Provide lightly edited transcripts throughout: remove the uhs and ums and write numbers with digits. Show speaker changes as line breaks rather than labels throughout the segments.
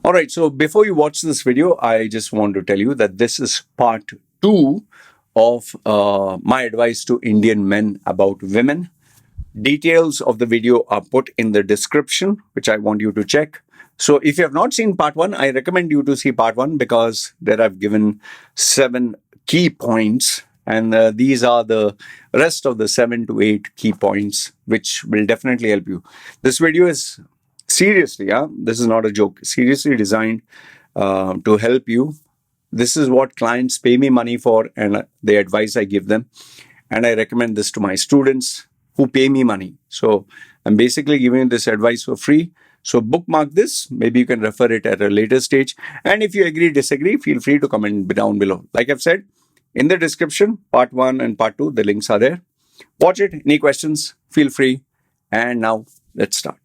All right, so before you watch this video, I just want to tell you that this is part two of my advice to Indian men about women. Details of the video are put in the description, which I want you to check. So if you have not seen part one, I recommend you to see part one because there I've given 7 key points, and these are the rest of the 7 to 8 key points, which will definitely help you. This video is seriously, this is not a joke, seriously designed to help you. This is what clients pay me money for, and the advice I give them. And I recommend this to my students who pay me money. So I'm basically giving you this advice for free. So bookmark this. Maybe you can refer it at a later stage. And if you agree, disagree, feel free to comment down below. Like I've said, in the description, part 1 and part 2, the links are there. Watch it. Any questions, feel free. And now let's start.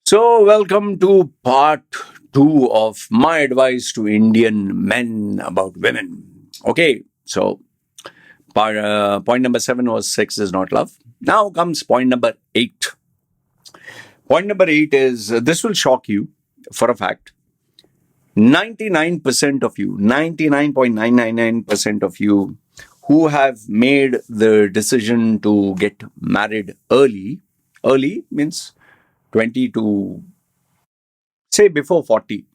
So, welcome to part 2 of my advice to Indian men about women. Okay, so point number 7 was sex is not love. Now comes point number 8. Point number 8 is this will shock you for a fact. 99% of you, 99.999% of you who have made the decision to get married early means 20 to say before 40.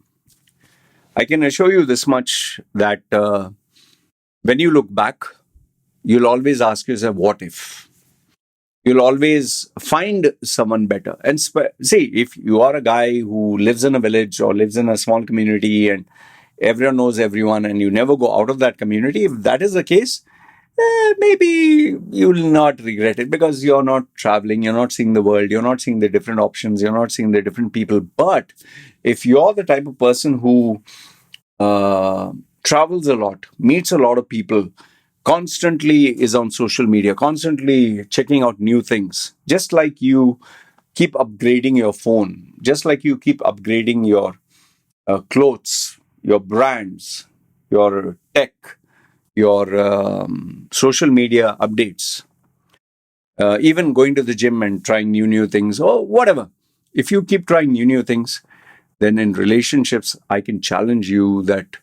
I can assure you this much that when you look back, you'll always ask yourself, what if? You'll always find someone better. And see, if you are a guy who lives in a village or lives in a small community and everyone knows everyone and you never go out of that community, if that is the case, maybe you will not regret it because you're not traveling, you're not seeing the world, you're not seeing the different options, you're not seeing the different people. But if you're the type of person who travels a lot, meets a lot of people, constantly is on social media, constantly checking out new things, just like you keep upgrading your phone, just like you keep upgrading your clothes, your brands, your tech, your social media updates, even going to the gym and trying new things or whatever. If you keep trying new things, then in relationships, I can challenge you that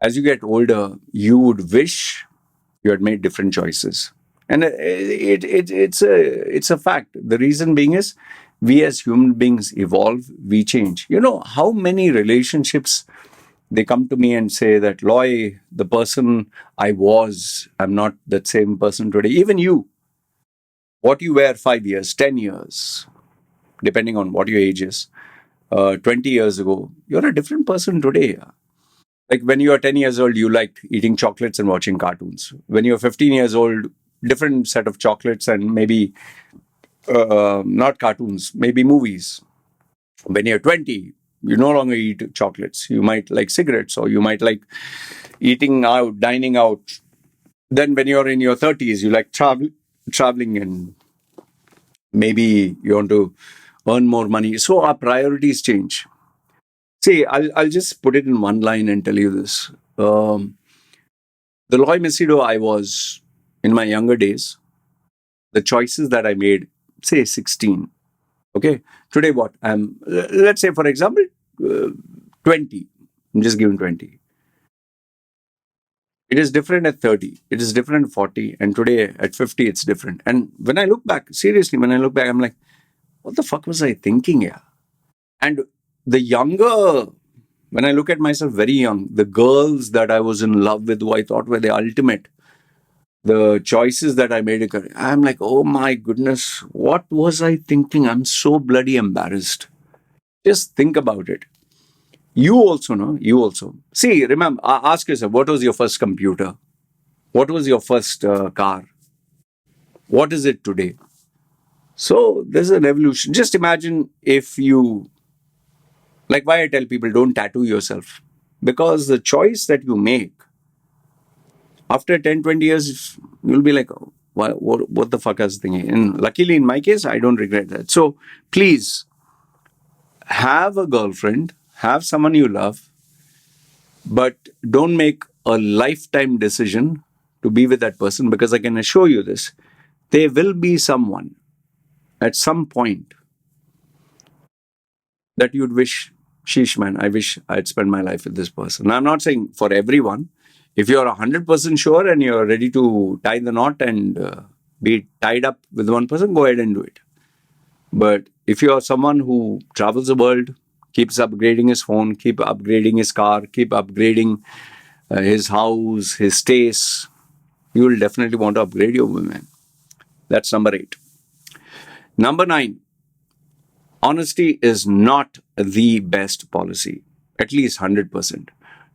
as you get older, you would wish you had made different choices. And it's a fact. The reason being is we as human beings evolve, we change. You know how many relationships they come to me and say that, Loy, the person I was, I'm not that same person today. Even you, what you were 5 years, 10 years, depending on what your age is, 20 years ago, you're a different person today. Like when you are 10 years old, you liked eating chocolates and watching cartoons. When you're 15 years old, different set of chocolates and maybe not cartoons, maybe movies. When you're 20, you no longer eat chocolates. You might like cigarettes or you might like eating out, dining out. Then when you're in your 30s, you like traveling and maybe you want to earn more money. So our priorities change. See, I'll just put it in one line and tell you this. The Loy Machedo I was in my younger days, the choices that I made, say 16. Okay. Today what? Let's say, for example, 20. I'm just giving 20. It is different at 30. It is different at 40. And today at 50, it's different. And when I look back, seriously, when I look back, I'm like, what the fuck was I thinking here? And the younger, when I look at myself very young, the girls that I was in love with, who I thought were the ultimate, the choices that I made, I'm like, oh my goodness, what was I thinking? I'm so bloody embarrassed. Just think about it. You also know, you also. See, remember, ask yourself, what was your first computer? What was your first car? What is it today? So there's an evolution. Just imagine if you, like why I tell people don't tattoo yourself. Because the choice that you make, after 10, 20 years, you'll be like, what the fuck I was thinking? And luckily, in my case, I don't regret that. So please have a girlfriend, have someone you love, but don't make a lifetime decision to be with that person, because I can assure you this: there will be someone at some point that you'd wish, sheesh, man, I wish I'd spend my life with this person. Now, I'm not saying for everyone. If you're 100% sure and you're ready to tie the knot and be tied up with one person, go ahead and do it. But if you're someone who travels the world, keeps upgrading his phone, keep upgrading his car, keep upgrading his house, his taste, you will definitely want to upgrade your woman. That's number 8. Number 9, honesty is not the best policy, at least 100%.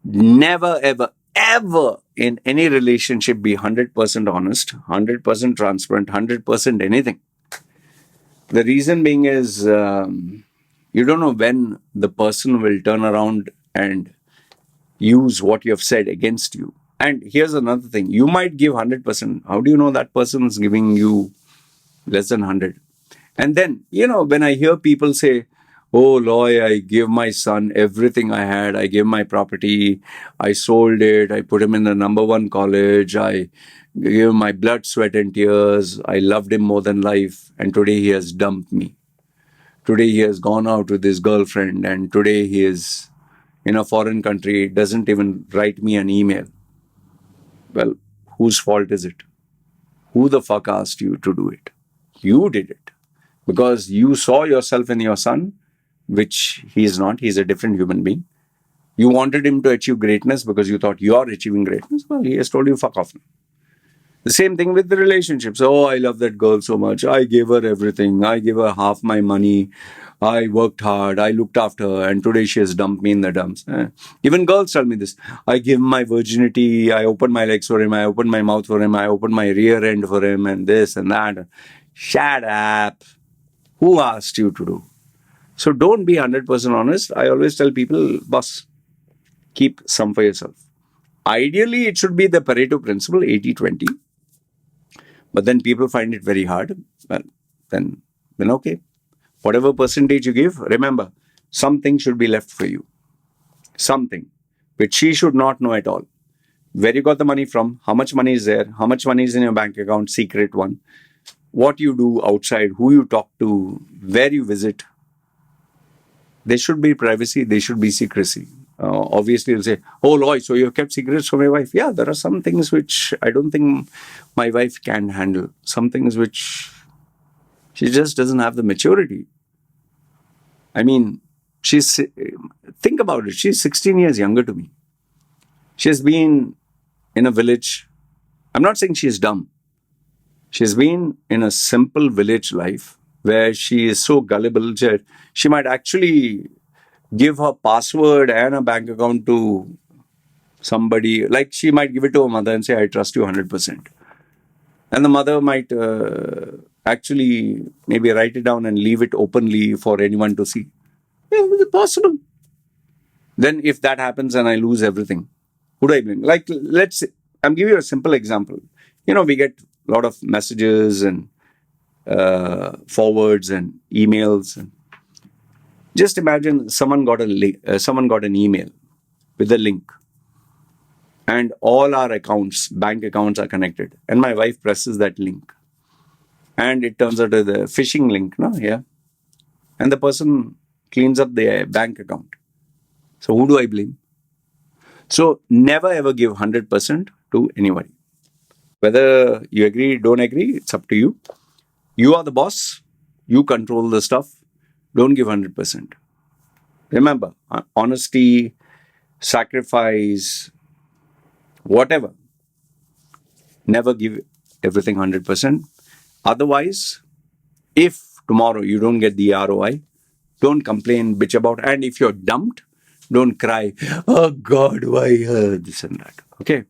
Never, ever, ever in any relationship be 100% honest, 100% transparent, 100% anything. The reason being is you don't know when the person will turn around and use what you have said against you. And here's another thing: you might give 100%. How do you know that person is giving you less than 100? And then, when I hear people say, oh, Loy, I gave my son everything I had. I gave my property. I sold it. I put him in the number 1 college. I gave him my blood, sweat, and tears. I loved him more than life. And today he has dumped me. Today he has gone out with his girlfriend. And today he is in a foreign country, doesn't even write me an email. Well, whose fault is it? Who the fuck asked you to do it? You did it. Because you saw yourself in your son, which he is not. He's a different human being. You wanted him to achieve greatness because you thought you're achieving greatness. Well, he has told you, fuck off now. The same thing with the relationships. Oh, I love that girl so much. I gave her everything. I gave her half my money. I worked hard. I looked after her. And today she has dumped me in the dumps. Even girls tell me this. I gave him my virginity. I opened my legs for him. I opened my mouth for him. I opened my rear end for him and this and that. Shut up. Who asked you to do? So don't be 100% honest. I always tell people, boss, keep some for yourself. Ideally, it should be the Pareto principle, 80-20. But then people find it very hard. Well, then okay. Whatever percentage you give, remember, something should be left for you. Something which she should not know at all. Where you got the money from, how much money is there, how much money is in your bank account, secret one. What you do outside, who you talk to, where you visit. There should be privacy, there should be secrecy. Obviously, you'll say, oh, Loy, so you have kept secrets from my wife. Yeah, there are some things which I don't think my wife can handle. Some things which she just doesn't have the maturity. I mean, think about it. She's 16 years younger to me. She has been in a village. I'm not saying she's dumb. She's been in a simple village life where she is so gullible that she might actually give her password and a bank account to somebody. Like she might give it to her mother and say, I trust you 100%. And the mother might actually maybe write it down and leave it openly for anyone to see. Yeah, is it possible? Then if that happens and I lose everything, who do I blame? Like, let's say, I'm giving you a simple example. We get a lot of messages and forwards and emails. And just imagine someone got an email with a link. And all our accounts, bank accounts are connected. And my wife presses that link. And it turns out as a phishing link, no? Yeah. And the person cleans up their bank account. So who do I blame? So never ever give 100% to anybody. Whether you agree, don't agree, it's up to you. You are the boss. You control the stuff. Don't give 100%. Remember, honesty, sacrifice, whatever. Never give everything 100%. Otherwise, if tomorrow you don't get the ROI, don't complain, bitch about. And if you're dumped, don't cry, oh God, why this and that. Okay?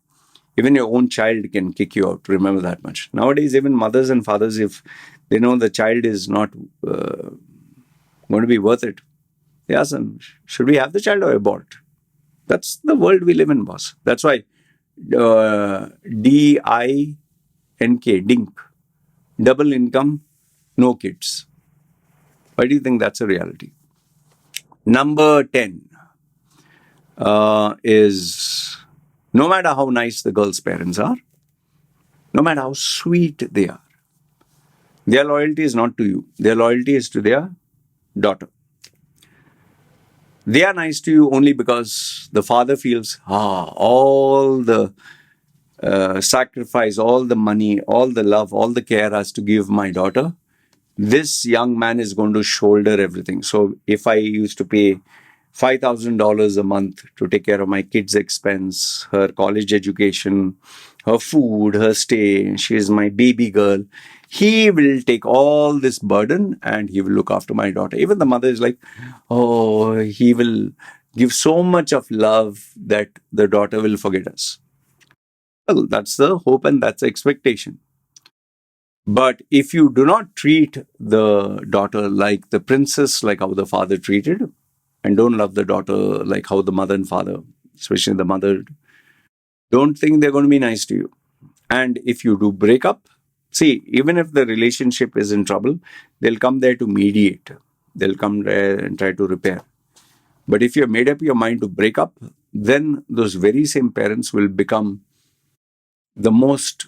Even your own child can kick you out. Remember that much. Nowadays, even mothers and fathers, if they know the child is not going to be worth it, they ask them, should we have the child or abort? That's the world we live in, boss. That's why DIY NK, dink, double income, no kids. Why do you think that's a reality? Number 10 is no matter how nice the girl's parents are, no matter how sweet they are, their loyalty is not to you. Their loyalty is to their daughter. They are nice to you only because the father feels, all the sacrifice, all the money, all the love, all the care has to give my daughter. This young man is going to shoulder everything. So if I used to pay $5,000 a month to take care of my kids' expense, her college education, her food, her stay, she is my baby girl. He will take all this burden and he will look after my daughter. Even the mother is like, oh, he will give so much of love that the daughter will forget us. Well, that's the hope and that's the expectation. But if you do not treat the daughter like the princess, like how the father treated, and don't love the daughter like how the mother and father, especially the mother, don't think they're going to be nice to you. And if you do break up, see, even if the relationship is in trouble, they'll come there to mediate. They'll come there and try to repair. But if you've made up your mind to break up, then those very same parents will become the most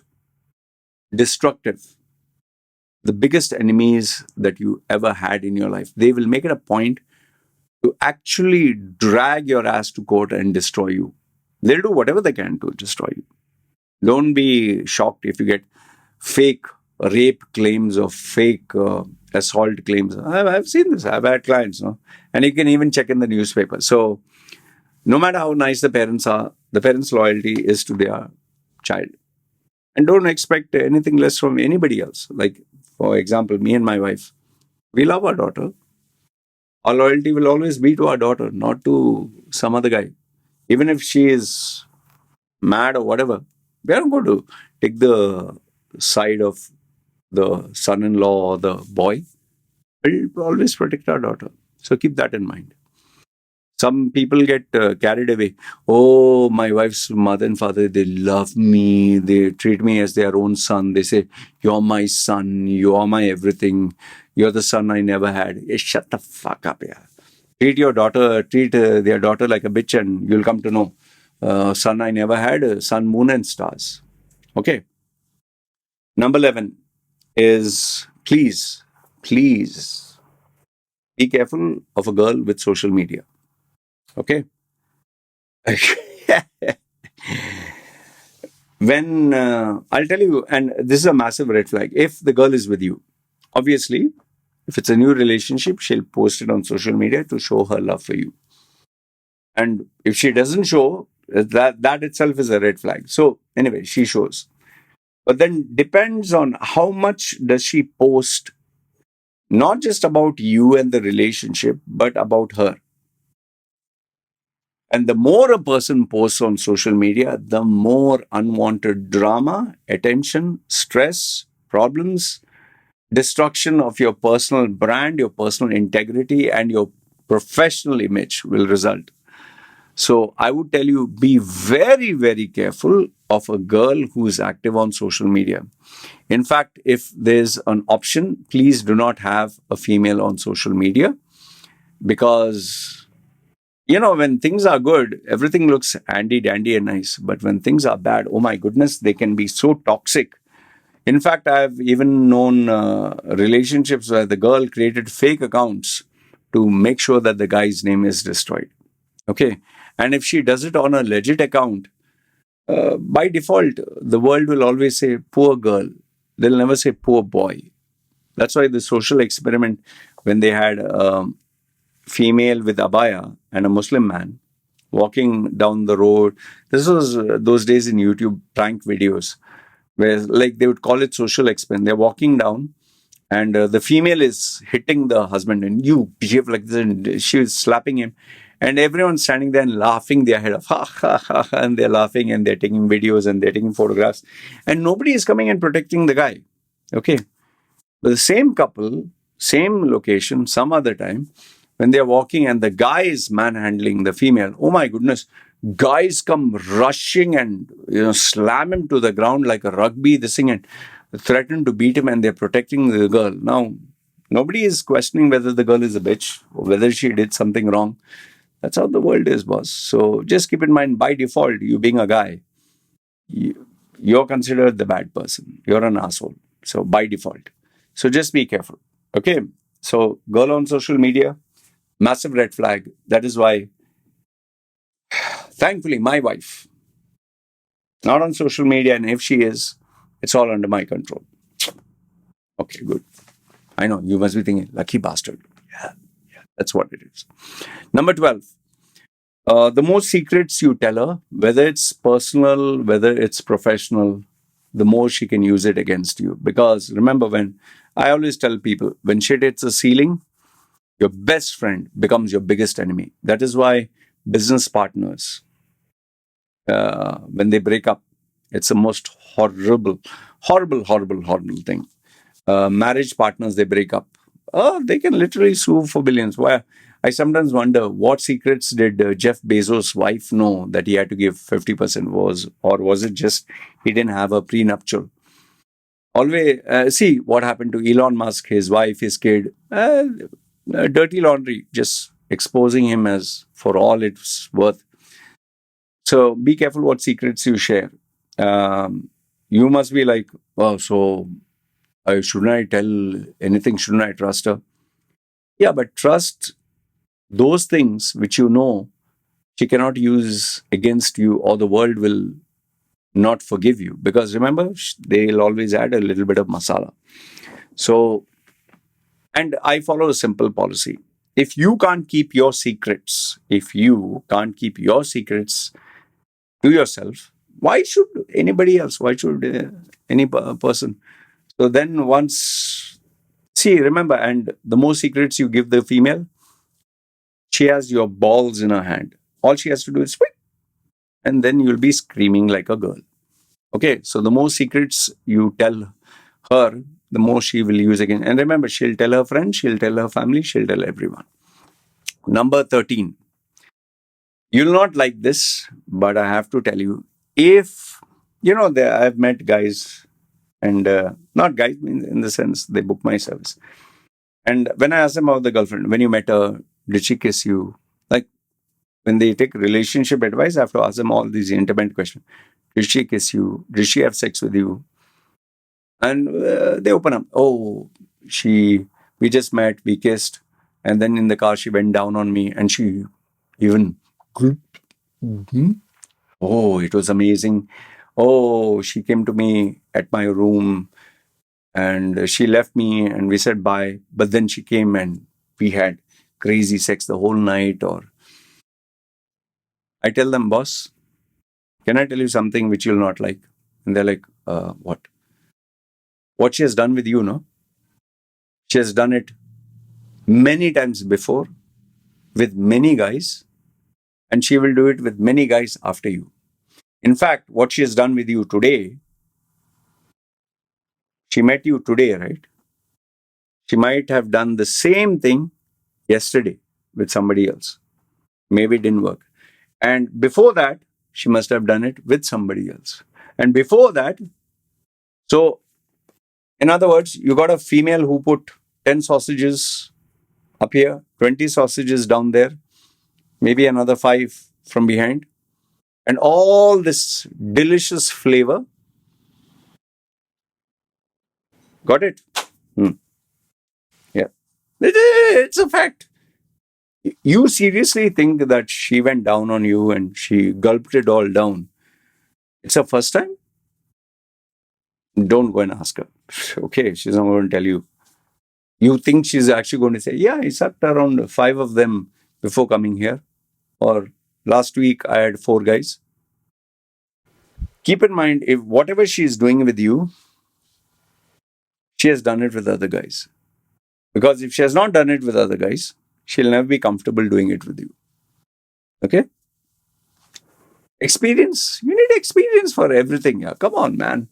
destructive, the biggest enemies that you ever had in your life. They will make it a point to actually drag your ass to court and destroy you. They'll do whatever they can to destroy you. Don't be shocked if you get fake rape claims or fake assault claims. I've seen this. I've had clients, no? And you can even check in the newspaper. So, no matter how nice the parents are, the parents' loyalty is to their child. And don't expect anything less from anybody else. Like, for example, me and my wife, we love our daughter. Our loyalty will always be to our daughter, not to some other guy. Even if she is mad or whatever, we aren't going to take the side of the son-in-law or the boy. We'll always protect our daughter. So keep that in mind. Some people get carried away. Oh, my wife's mother and father, they love me. They treat me as their own son. They say, you're my son. You're my everything. You're the son I never had. Shut the fuck up, yeah. Treat your daughter, treat their daughter like a bitch and you'll come to know. Son I never had, sun, moon and stars. Okay. Number 11 is please be careful of a girl with social media. Okay. When I'll tell you, and this is a massive red flag, if the girl is with you, obviously, if it's a new relationship, she'll post it on social media to show her love for you. And if she doesn't show, that itself is a red flag. So anyway, she shows. But then depends on how much does she post, not just about you and the relationship, but about her. And the more a person posts on social media, the more unwanted drama, attention, stress, problems, destruction of your personal brand, your personal integrity, and your professional image will result. So I would tell you, be very, very careful of a girl who is active on social media. In fact, if there's an option, please do not have a female on social media because, when things are good, everything looks handy, dandy and nice. But when things are bad, oh my goodness, they can be so toxic. In fact, I've even known relationships where the girl created fake accounts to make sure that the guy's name is destroyed. Okay. And if she does it on a legit account, by default, the world will always say, poor girl. They'll never say, poor boy. That's why the social experiment, when they had a female with abaya and a Muslim man walking down the road, this was those days in YouTube prank videos, where like they would call it social experiment. They're walking down and the female is hitting the husband and you behave like this, and she was slapping him. And everyone's standing there and laughing their head off. Ha, ha, ha, ha, and they're laughing and they're taking videos and they're taking photographs. And nobody is coming and protecting the guy. Okay. But the same couple, same location, some other time, when they're walking and the guy is manhandling the female, oh my goodness, Guys come rushing and slam him to the ground like a rugby, this thing, and threaten to beat him, and they're protecting the girl. Now, nobody is questioning whether the girl is a bitch or whether she did something wrong. That's how the world is, boss. So just keep in mind, by default, you being a guy, you're considered the bad person. You're an asshole. So by default. So just be careful. Okay. So girl on social media, massive red flag. That is why, thankfully, my wife, not on social media, and if she is, it's all under my control. Okay, good. I know you must be thinking, lucky bastard. Yeah, that's what it is. Number 12. The more secrets you tell her, whether it's personal, whether it's professional, the more she can use it against you. Because remember, when I always tell people, when shit hits the ceiling, your best friend becomes your biggest enemy. That is why business partners, when they break up, it's the most horrible thing. Marriage partners, they break up. Oh, they can literally sue for billions. Why? I sometimes wonder what secrets did Jeff Bezos' wife know that he had to give 50% or was it just he didn't have a prenuptial? Always see what happened to Elon Musk, his wife, his kid. Dirty laundry, just exposing him as for all it's worth. So be careful what secrets you share. You must be like, oh, so shouldn't I tell anything? Shouldn't I trust her? Yeah, but trust those things which you know she cannot use against you, or the world will not forgive you. Because remember, they'll always add a little bit of masala. So, and I follow a simple policy. If you can't keep your secrets, to yourself, why should anybody else? Why should any person? So then once, see, remember, and the more secrets you give the female, she has your balls in her hand. All she has to do is quick, and then you'll be screaming like a girl. Okay, so the more secrets you tell her, the more she will use again. And remember, she'll tell her friends, she'll tell her family, she'll tell everyone. Number 13. You'll not like this, but I have to tell you, if, I've met guys, and not guys in the sense they book my service. And when I ask them about the girlfriend, when you met her, did she kiss you? Like, when they take relationship advice, I have to ask them all these intimate questions. Did she kiss you? Did she have sex with you? And they open up. Oh, we just met, we kissed. And then in the car, she went down on me and she even, oh, it was amazing. Oh, she came to me at my room and she left me and we said bye. But then she came and we had crazy sex the whole night. Or I tell them, boss, can I tell you something which you'll not like? And they're like, what? What she has done with you, no? She has done it many times before with many guys, and she will do it with many guys after you. In fact, what she has done with you today, she met you today, right? She might have done the same thing yesterday with somebody else. Maybe it didn't work. And before that, she must have done it with somebody else. And before that, so in other words, you got a female who put 10 sausages up here, 20 sausages down there, maybe another 5 from behind, and all this delicious flavor. Got it? Yeah. It's a fact. You seriously think that she went down on you and she gulped it all down? It's her first time? Don't go and ask her. Okay, she's not going to tell you. You think she's actually going to say, yeah, I sucked around 5 of them before coming here. Or last week I had 4 guys. Keep in mind, if whatever she's doing with you, she has done it with other guys. Because if she has not done it with other guys, she'll never be comfortable doing it with you. Okay? Experience. You need experience for everything. Yeah, come on, man.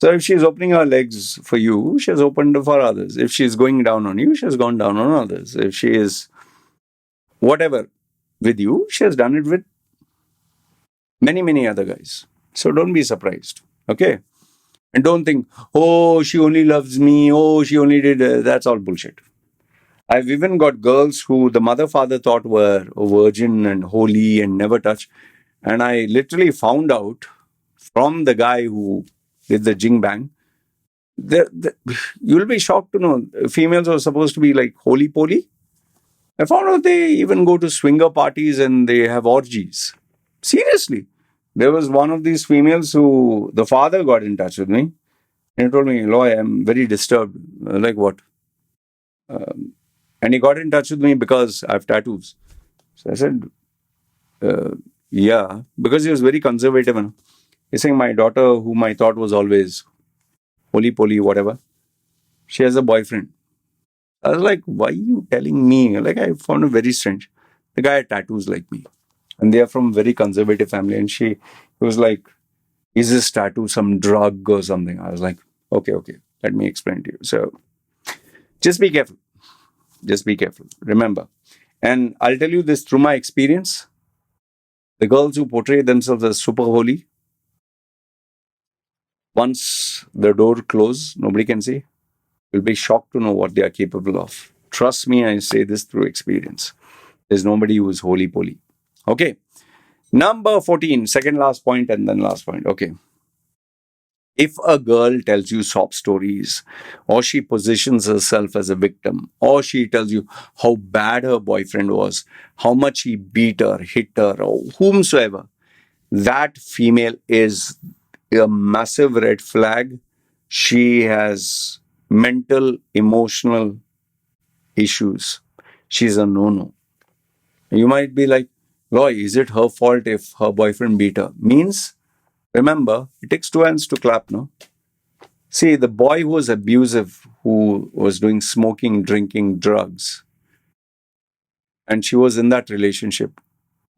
So if she's opening her legs for you, she has opened for others. If she's going down on you, she has gone down on others. If she is whatever with you, she has done it with Many, many other guys. So don't be surprised. Okay. And don't think, oh, she only loves me. Oh, she only did. That's all bullshit. I've even got girls who the mother father thought were a virgin and holy and never touched. And I literally found out from the guy who did the jing bang. You'll be shocked to know females are supposed to be like holy poly. I found out they even go to swinger parties and they have orgies. Seriously. There was one of these females who the father got in touch with me and he told me, Loy, I'm very disturbed. Like what? And he got in touch with me because I have tattoos. So I said, uh, yeah, because he was very conservative. And he's saying, my daughter, whom I thought was always holy poly, whatever, she has a boyfriend. I was like, why are you telling me? Like, I found it very strange. The guy had tattoos like me. And they are from very conservative family. And she was like, is this tattoo some drug or something? I was like, okay, let me explain to you. So just be careful. Just be careful. Remember. And I'll tell you this through my experience. The girls who portray themselves as super holy, once the door closes, nobody can see. You'll be shocked to know what they are capable of. Trust me, I say this through experience. There's nobody who is holy poly. Okay. Number 14, second last point and then last point. Okay. If a girl tells you sob stories, or she positions herself as a victim, or she tells you how bad her boyfriend was, how much he beat her, hit her, or whomsoever, that female is a massive red flag. She has mental, emotional issues. She's a no no. You might be like, Roy, is it her fault if her boyfriend beat her? Means, remember, it takes two hands to clap, no? See, the boy who was abusive, who was doing smoking, drinking, drugs, and she was in that relationship,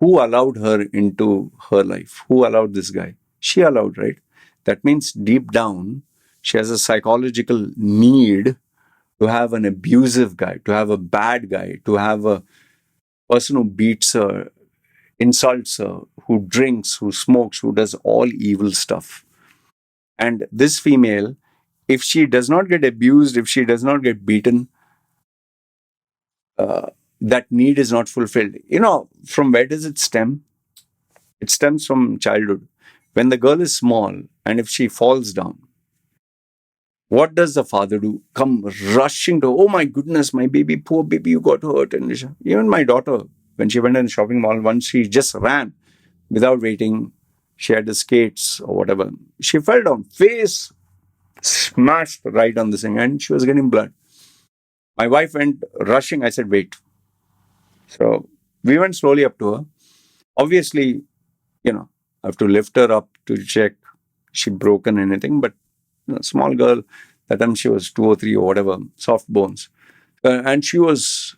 who allowed her into her life? Who allowed this guy? She allowed, right? That means deep down, she has a psychological need to have an abusive guy, to have a bad guy, to have a person who beats her, insults her, who drinks, who smokes, who does all evil stuff. And this female, if she does not get abused, if she does not get beaten, that need is not fulfilled. From where does it stem? It stems from childhood. When the girl is small and if she falls down, what does the father do? Come rushing to, oh my goodness, my baby, poor baby, you got hurt. And even my daughter, when she went in the shopping mall once, she just ran without waiting. She had the skates or whatever. She fell down, face smashed right on the thing, and she was getting blood. My wife went rushing. I said, wait. So we went slowly up to her. Obviously, I have to lift her up to check she broken anything, but small girl, that time she was 2 or 3 or whatever, soft bones. And she was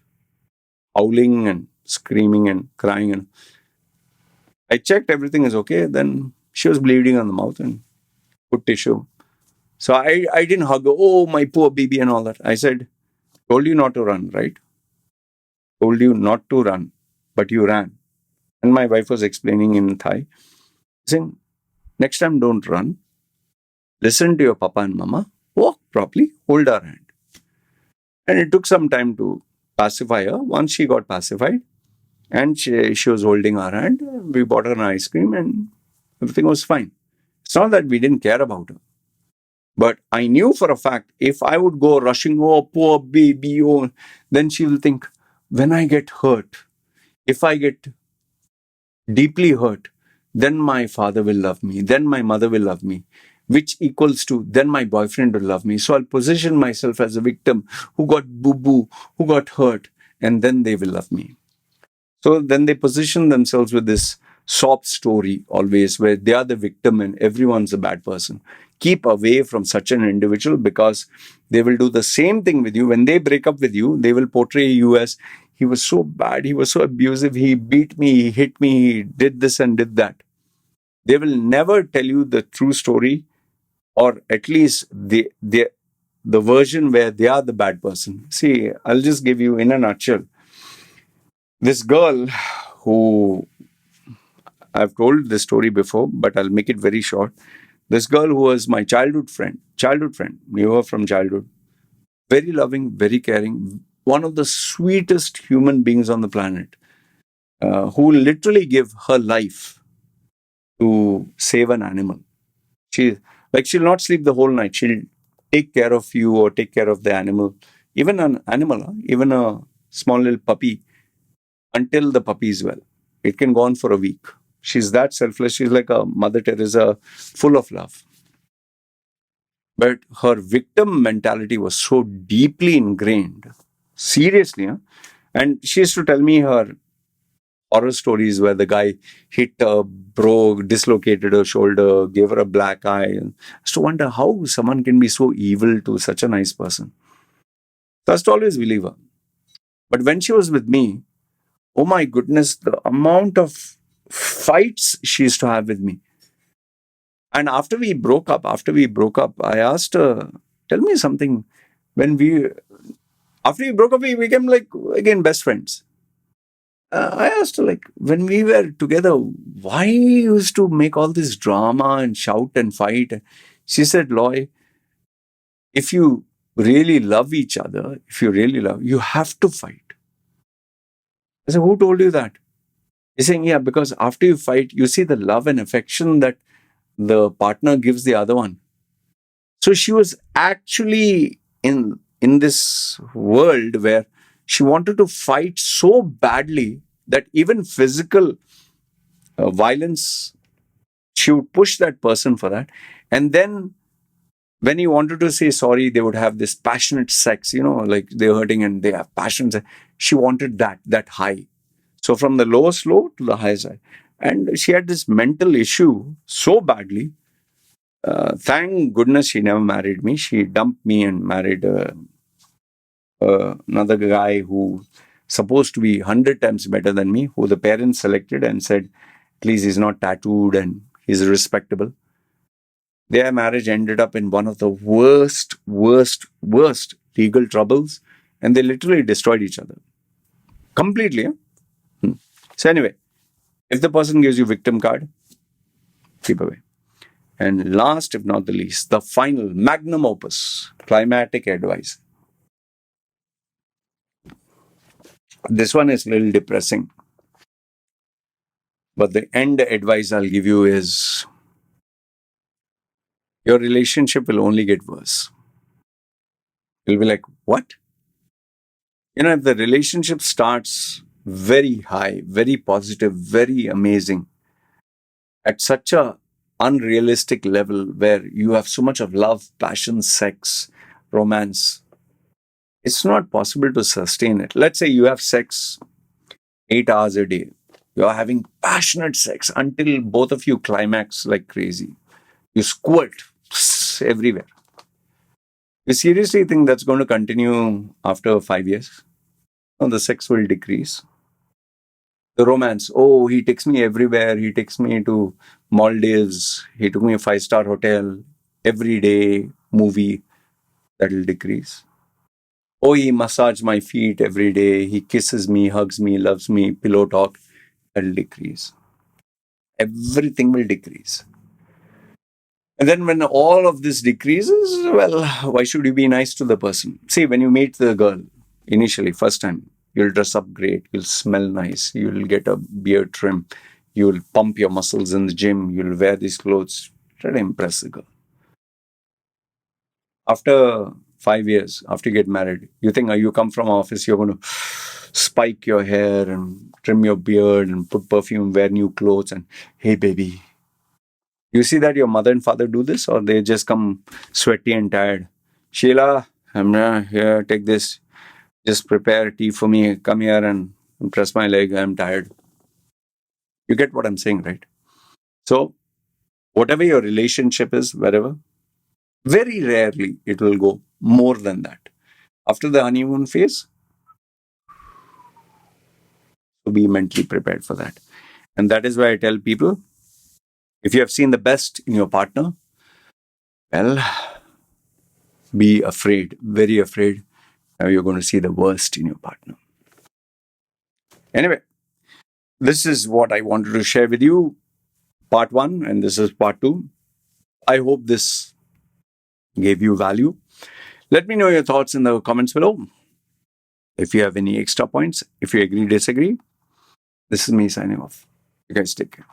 howling and screaming and crying. And I checked everything is okay. Then she was bleeding on the mouth and put tissue. So I didn't hug her, oh, my poor baby and all that. I said, told you not to run, right? Told you not to run, but you ran. And my wife was explaining in Thai, saying, next time don't run. Listen to your papa and mama. Walk properly. Hold our hand. And it took some time to pacify her. Once she got pacified and she was holding our hand, we bought her an ice cream and everything was fine. It's not that we didn't care about her. But I knew for a fact if I would go rushing, oh, poor baby, oh, then she will think, when I get hurt, if I get deeply hurt, then my father will love me, then my mother will love me, which equals to then my boyfriend will love me. So I'll position myself as a victim who got boo-boo, who got hurt, and then they will love me. So then they position themselves with this sob story always where they are the victim and everyone's a bad person. Keep away from such an individual because they will do the same thing with you. When they break up with you, they will portray you as he was so bad, he was so abusive, he beat me, he hit me, he did this and did that. They will never tell you the true story, or at least the version where they are the bad person. See, I'll just give you in a nutshell. This girl who I've told this story before, but I'll make it very short. This girl who was my childhood friend, knew her from childhood, very loving, very caring, one of the sweetest human beings on the planet, who literally give her life to save an animal. She like she'll not sleep the whole night. She'll take care of you or take care of the animal, even an animal, huh? Even a small little puppy, until the puppy is well. It can go on for a week. She's that selfless. She's like a Mother Teresa, full of love. But her victim mentality was so deeply ingrained. Seriously, huh? And she used to tell me her horror stories where the guy hit her, broke, dislocated her shoulder, gave her a black eye. And I used to wonder how someone can be so evil to such a nice person. So I used to always believe her. But when she was with me, oh my goodness, the amount of fights she used to have with me. And after we broke up, I asked her, tell me something. When we, after we broke up, we became like, again, best friends. I asked her, like, when we were together, why you used to make all this drama and shout and fight? She said, Loy, if you really love each other, if you really love, you have to fight. I said, who told you that? He's saying, yeah, because after you fight, you see the love and affection that the partner gives the other one. So she was actually in this world where she wanted to fight so badly that even physical violence, she would push that person for that. And then when he wanted to say sorry, they would have this passionate sex, like they're hurting and they have passions. She wanted that high. So from the lowest low to the highest high. And she had this mental issue so badly. Thank goodness she never married me. She dumped me and married another guy who supposed to be 100 times better than me, who the parents selected and said, at least he's not tattooed and he's respectable. Their marriage ended up in one of the worst legal troubles, and they literally destroyed each other completely. So anyway, if the person gives you victim card, keep away. And last, if not the least, the final magnum opus, climatic advice. This one is a little depressing, but the end advice I'll give you is your relationship will only get worse. You'll be like, what? If the relationship starts very high, very positive, very amazing, at such a unrealistic level where you have so much of love, passion, sex, romance, it's not possible to sustain it. Let's say you have sex 8 hours a day. You're having passionate sex until both of you climax like crazy. You squirt everywhere. You seriously think that's going to continue after 5 years? No, the sex will decrease. The romance. Oh, he takes me everywhere. He takes me to Maldives. He took me a 5-star hotel. Every day movie. That'll decrease. Oh, he massaged my feet every day. He kisses me, hugs me, loves me, pillow talk. That'll decrease. Everything will decrease. And then when all of this decreases, well, why should you be nice to the person? See, when you meet the girl initially, first time, you'll dress up great, you'll smell nice, you'll get a beard trim, you'll pump your muscles in the gym, you'll wear these clothes, try to impress the girl. After 5 years, after you get married, you think you come from office, you're going to spike your hair and trim your beard and put perfume, wear new clothes, and hey, baby. You see that your mother and father do this, or they just come sweaty and tired? Sheila, I'm here, take this. Just prepare tea for me. Come here and press my leg. I'm tired. You get what I'm saying, right? So, whatever your relationship is, wherever, very rarely it will go more than that. After the honeymoon phase, to be mentally prepared for that. And that is why I tell people, if you have seen the best in your partner, well, be afraid, very afraid, you're going to see the worst in your partner. Anyway, this is what I wanted to share with you. part one, and this is part two. I hope this gave you value. Let me know your thoughts in the comments below. If you have any extra points, if you agree, disagree. This is me signing off. You guys take care.